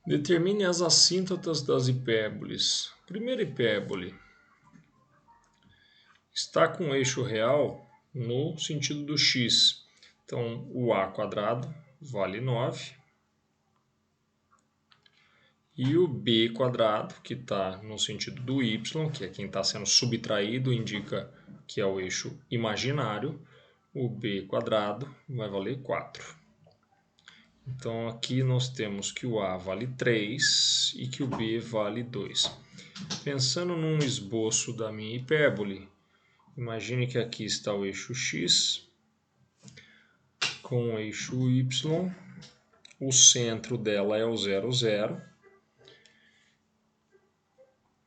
Determine as assíntotas das hipérboles. Primeira hipérbole está com o eixo real no sentido do x. Então, o a quadrado vale 9. E o b quadrado, que está no sentido do y, que é quem está sendo subtraído, indica que é o eixo imaginário. O b quadrado vai valer 4. Então, aqui nós temos que o a vale 3 e que o b vale 2. Pensando num esboço da minha hipérbole, imagine que aqui está o eixo x com o eixo y. O centro dela é o 0, 0.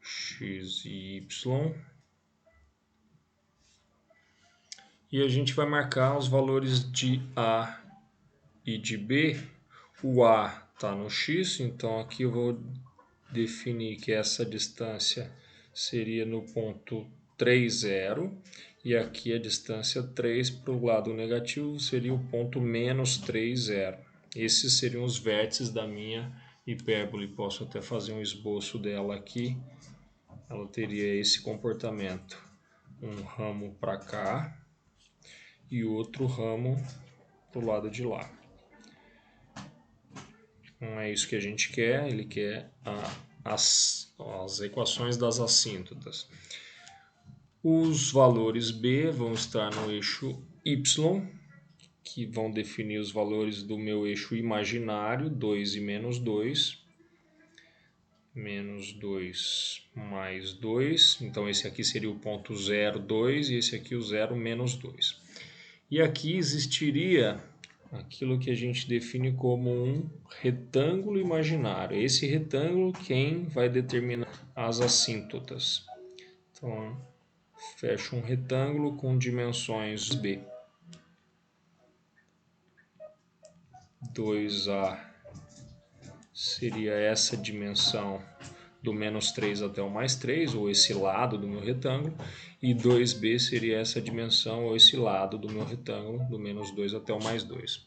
X e y. E a gente vai marcar os valores de A e de B. O A está no X, então aqui eu vou definir que essa distância seria no ponto 3, 0. E aqui a distância 3 para o lado negativo seria o ponto menos 3, 0. Esses seriam os vértices da minha hipérbole. Posso até fazer um esboço dela aqui. Ela teria esse comportamento. Um ramo para cá e outro ramo para o lado de lá. Não é isso que a gente quer, ele quer as equações das assíntotas. Os valores B vão estar no eixo Y, que vão definir os valores do meu eixo imaginário, 2 e menos 2. Menos 2 mais 2. Então, esse aqui seria o ponto 0, 2 e esse aqui o 0, menos 2. E aqui existiria aquilo que a gente define como um retângulo imaginário. Esse retângulo quem vai determinar as assíntotas. Então, fecho um retângulo com dimensões B. 2A seria essa dimensão do menos 3 até o mais 3, ou esse lado do meu retângulo, e 2b seria essa dimensão, ou esse lado do meu retângulo, do menos 2 até o mais 2.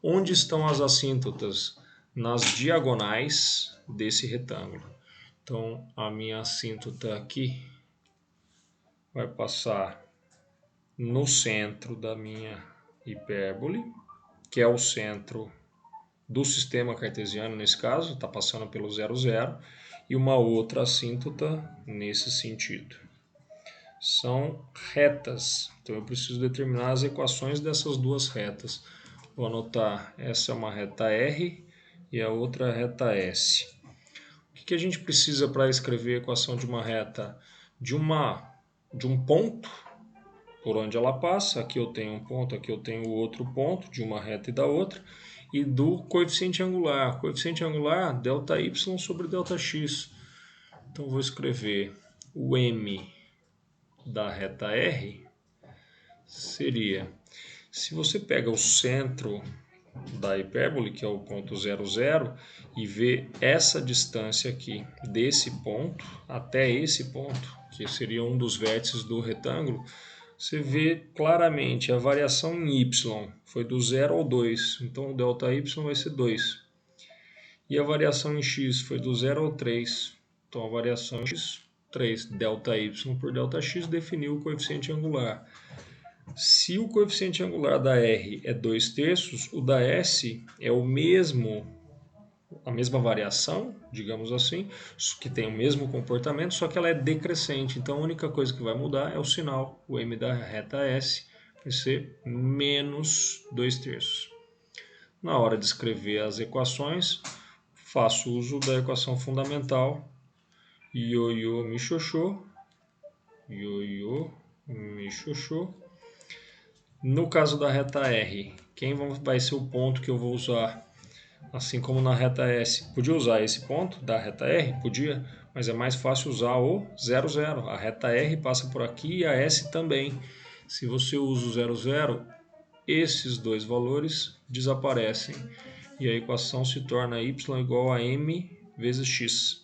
Onde estão as assíntotas? Nas diagonais desse retângulo. Então, a minha assíntota aqui vai passar no centro da minha hipérbole, que é o centro do sistema cartesiano nesse caso, está passando pelo 0, 0, e uma outra assíntota nesse sentido. São retas, então eu preciso determinar as equações dessas duas retas. Vou anotar, essa é uma reta R e a outra é a reta S. O que a gente precisa para escrever a equação de uma reta? De um ponto por onde ela passa, aqui eu tenho um ponto, aqui eu tenho outro ponto, de uma reta e da outra, e do coeficiente angular. Coeficiente angular, ΔY sobre ΔX. Então, vou escrever o M da reta R seria, se você pega o centro da hipérbole, que é o ponto 0, 0, e vê essa distância aqui, desse ponto até esse ponto, que seria um dos vértices do retângulo, você vê claramente a variação em y foi do 0 ao 2, então o ΔY vai ser 2. E a variação em x foi do 0 ao 3, então a variação em x, 3. ΔY por ΔX definiu o coeficiente angular. Se o coeficiente angular da R é 2/3, o da S é a mesma variação, digamos assim, que tem o mesmo comportamento, só que ela é decrescente. Então a única coisa que vai mudar é o sinal. O M da reta S vai ser menos 2/3. Na hora de escrever as equações, faço uso da equação fundamental ioiô mi xoxô, ioiô mi xoxô. No caso da reta R, quem vai ser o ponto que eu vou usar? Assim como na reta S. Podia usar esse ponto da reta R? Podia, mas é mais fácil usar o 0, 0. A reta R passa por aqui e a S também. Se você usa o 0, 0, esses dois valores desaparecem. E a equação se torna y igual a m vezes x.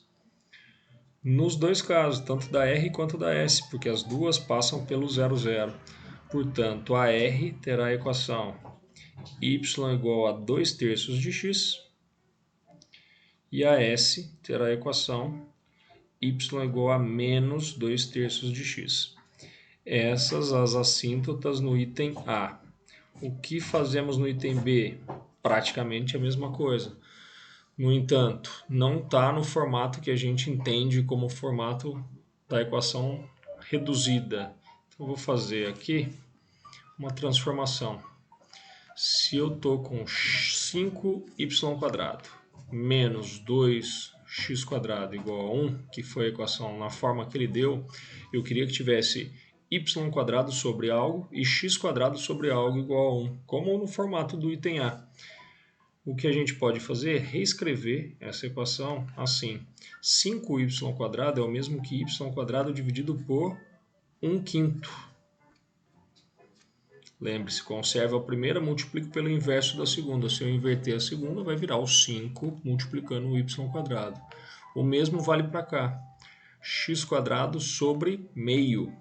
Nos dois casos, tanto da R quanto da S, porque as duas passam pelo 0, 0. Portanto, a R terá a equação y igual a 2/3 de x E a S terá a equação y igual a menos 2/3 de x. Essas as assíntotas no item A. O que fazemos no item B? Praticamente a mesma coisa. No entanto, não está no formato que a gente entende como formato da equação reduzida. Então, eu vou fazer aqui uma transformação. Se eu estou com 5y² menos 2x² igual a 1, que foi a equação na forma que ele deu, eu queria que tivesse y² sobre algo e x² sobre algo igual a 1, como no formato do item A. O que a gente pode fazer é reescrever essa equação assim. 5y² é o mesmo que y² dividido por 1/5. Lembre-se, conserve a primeira, multiplico pelo inverso da segunda. Se eu inverter a segunda, vai virar o 5 multiplicando o y². O mesmo vale para cá. x² sobre meio.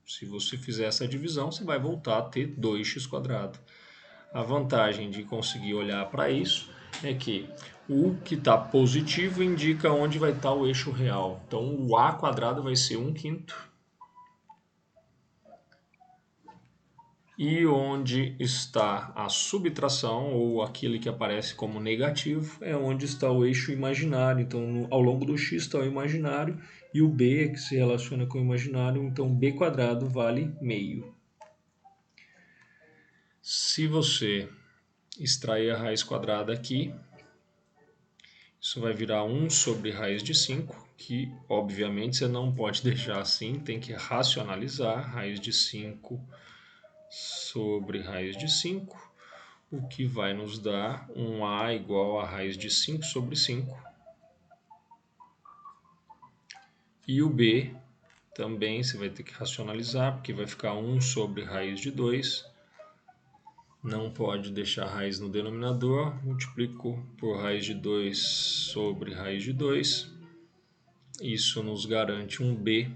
Se você fizer essa divisão, você vai voltar a ter 2x². A vantagem de conseguir olhar para isso é que o que está positivo indica onde vai estar o eixo real. Então, o a² vai ser 1/5. E onde está a subtração, ou aquele que aparece como negativo, é onde está o eixo imaginário. Então, ao longo do x está o imaginário e o b, que se relaciona com o imaginário, então b² vale meio. Se você extrair a raiz quadrada aqui, isso vai virar 1 sobre raiz de 5, que obviamente você não pode deixar assim, tem que racionalizar. Raiz de 5 sobre raiz de 5, o que vai nos dar um a igual a raiz de 5 sobre 5. E o b também você vai ter que racionalizar, porque vai ficar 1 sobre raiz de 2. Não pode deixar a raiz no denominador, multiplico por raiz de 2 sobre raiz de 2. Isso nos garante um b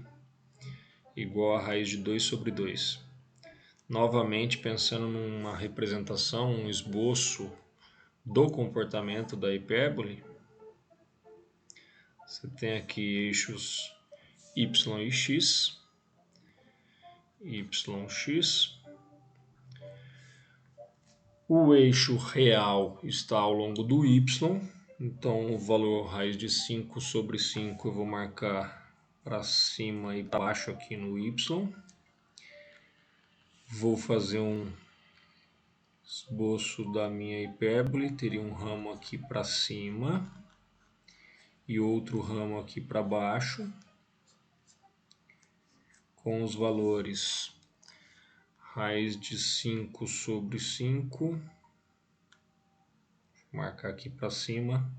igual a raiz de 2 sobre 2. Novamente, pensando numa representação, um esboço do comportamento da hipérbole, você tem aqui eixos y e x, yx. O eixo real está ao longo do y, então o valor raiz de 5 sobre 5 eu vou marcar para cima e para baixo aqui no y. Vou fazer um esboço da minha hipérbole, teria um ramo aqui para cima e outro ramo aqui para baixo, com os valores raiz de 5 sobre 5, vou marcar aqui para cima,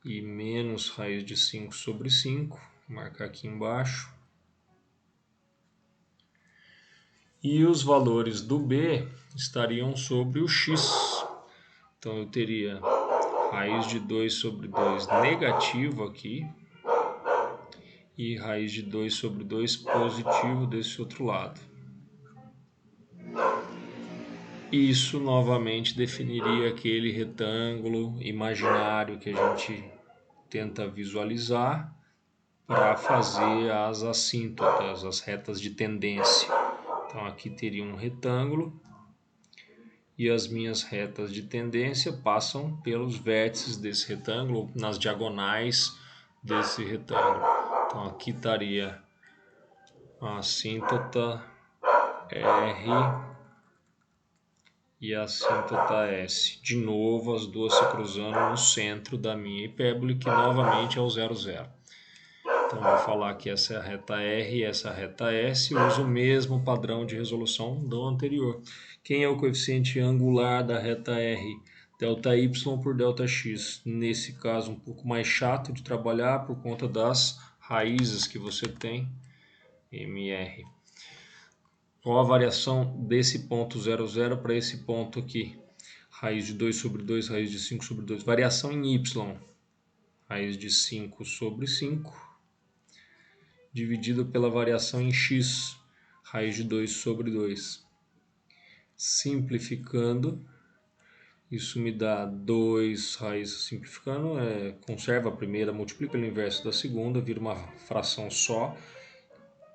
e menos raiz de 5 sobre 5, vou marcar aqui embaixo. E os valores do b estariam sobre o x. Então eu teria raiz de 2 sobre 2 negativo aqui, e raiz de 2 sobre 2 positivo desse outro lado. Isso novamente definiria aquele retângulo imaginário que a gente tenta visualizar para fazer as assíntotas, as retas de tendência. Então aqui teria um retângulo e as minhas retas de tendência passam pelos vértices desse retângulo, nas diagonais desse retângulo. Então aqui estaria a assíntota R e a assíntota S. De novo, as duas se cruzando no centro da minha hipérbole, que novamente é o 0, 0. Então, vou falar que essa é a reta R e essa é a reta S, e uso o mesmo padrão de resolução do anterior. Quem é o coeficiente angular da reta R? ΔY por ΔX. Nesse caso, um pouco mais chato de trabalhar por conta das raízes que você tem, MR. Qual a variação desse ponto 0, 0 para esse ponto aqui? Raiz de 2 sobre 2, raiz de 5 sobre 2. Variação em y. Raiz de 5 sobre 5. Dividido pela variação em x. Raiz de 2 sobre 2. Simplificando, Isso me dá 2 raízes, simplificando, conserva a primeira, multiplica pelo inverso da segunda, vira uma fração só.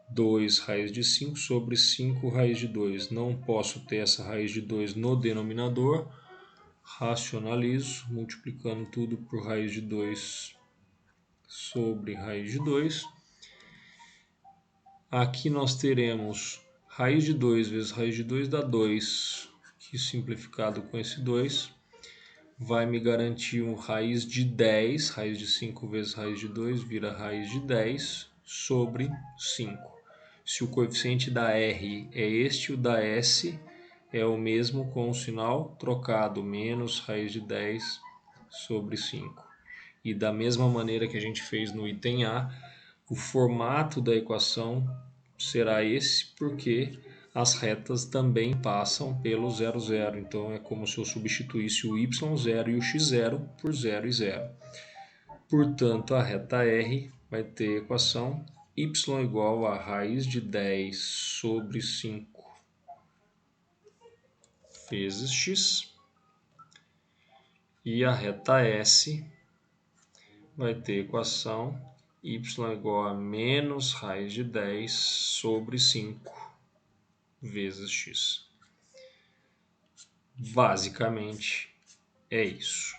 2 raiz de 5 sobre 5 raiz de 2. Não posso ter essa raiz de 2 no denominador. Racionalizo, multiplicando tudo por raiz de 2 sobre raiz de 2. Aqui nós teremos raiz de 2 vezes raiz de 2 dá 2, que simplificado com esse 2 vai me garantir um raiz de 10, raiz de 5 vezes raiz de 2 vira raiz de 10 sobre 5. Se o coeficiente da R é este, o da S é o mesmo com o sinal trocado, menos raiz de 10 sobre 5. E da mesma maneira que a gente fez no item A, o formato da equação será esse, porque as retas também passam pelo 0, 0. Então é como se eu substituísse o y0 e o x0 por 0 e 0. Portanto, a reta R vai ter a equação y igual a raiz de 10 sobre 5 vezes x. E a reta S vai ter a equação y igual a menos raiz de 10 sobre 5 vezes x. Basicamente, é isso.